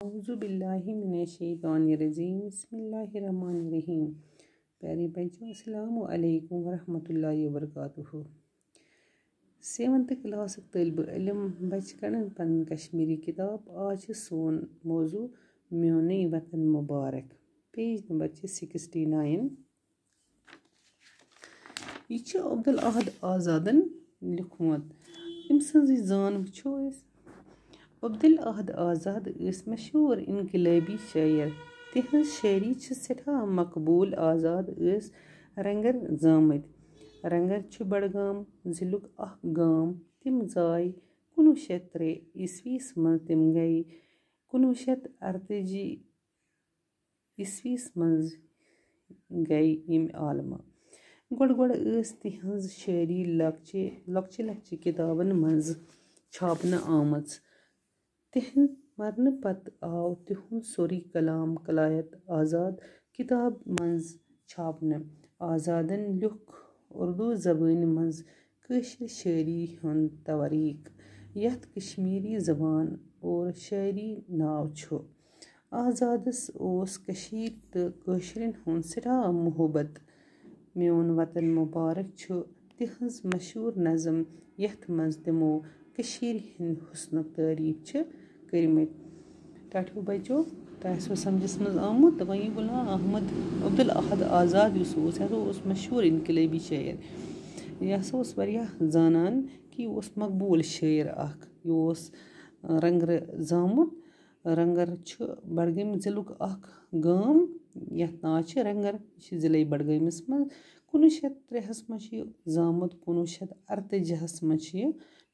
औज़ुबिल्लाहि मिनश्शैतानिर्रजीम बिस्मिल्लाहिर्रहमानिर्रहीम। प्यारे बच्चों, अस्सलामु अलैकुम वरहमतुल्लाहि वबरकातुहू। 7th क्लास तलब इलम बच कड़न पन कश्मीरी किताब। आज सोन मौजू म्योने वतन मुबारक। Page number 69। यह अब्दुल अहद आज़ादन लिखुमत। अम सज जान वो अब्दुल अहद आज़ाद मशहूर इनकलाबी शायर। तिहंज शायरी सठा मकबूल। आज़ाद रंगर जामत। रंगर बडगाम जिलुक गाम। तिम जाय 1903 ईस्वीस मज। तिम गई 1948 ईस्वीस मज गई यम आलमा। गोड़ तिहंज शायरी लक्चे किताबन मज छापन आमच। तिहंद मरन पत आव तिहुंद सोरी कलाम कलायत आज़ाद किताब मज छापन। आज़ादन लिख उर्दू ज़बान मज कशिर शायरी हुंद तवारीख, यथ कश्मीरी ज़बान और शायरी नाव छु। आज़ादस कशीर तो कशिरन हुंद सठा मोहब्बत। म्योन वतन मुबारक छु तिहंज मशहूर नज़म, यथ मज तिमो कशीर हिंद हुस्नुक तारीफ छ करमत। टाठियो बच्चों, तो समझस मज आमुत। वही गुलाम अहमद अब्दुल अहद आज़ाद मशहूर इनकलाबी शायर। यह जानन कि मकबूल शायर अख। यह रंगर जामुत। रंगर बडगम जिलुक गाम यथ नाव रंगर। जिले बडगमस मज 1903 मज जामुत। 1948 मज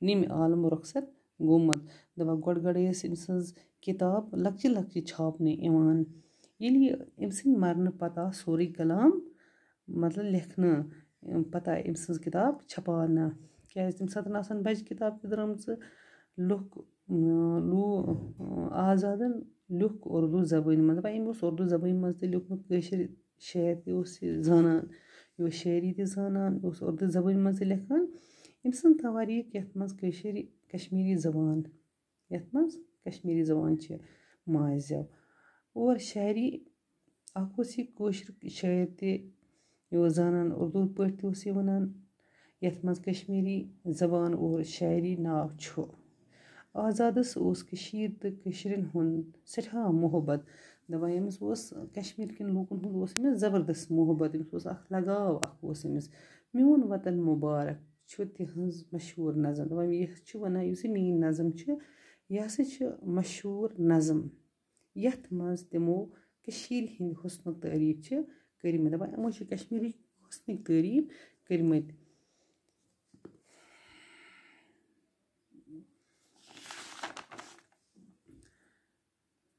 निम आलम रुखसत गोमुत। दपा गोड़ अम किताब लक्चे छापने इवान। अम सद मरन पत सोरी कलाम मतलब लिखना पता अम सज किताब छपाना। क्या तम सत बज किताब त द्रमच। आज़ादन लिख उर्दू ज़बान मज। अम उर्दू ज़बान मज त लिखमुत। कशिर शायर त जानन, यह शायरी त जानन, उर्दू ज़बान मज लिखान। अम सद तवारीख यथ मज कश्मीरी ज़बान कश्मीरी ज़बान माज़ और शायरी अख कशिर शायर त जानन, उर्दू पाठ त वनान, यथ मज कश्मीरी ज़बान और शायरी नाव छु। आज़ादस कशीर तो कशिरन हुंद सठा मोहब्बत। दपा यमस कश्मीर कन लूकन हुंद ज़बरदस्त मोहब्बत। अमस अख लगाव अमस। म्योन वतन मुबारक छु तिहंज मशहूर नज़म। दपा यह वनान युस मीन नज़म छ, यह मशहूर नज़म यथ मज तिमो कशीर हिंद हुस्नुक तारीफ छ करमत। दपा यमो कश्मीरी हुस्नुक तारीफ करमत।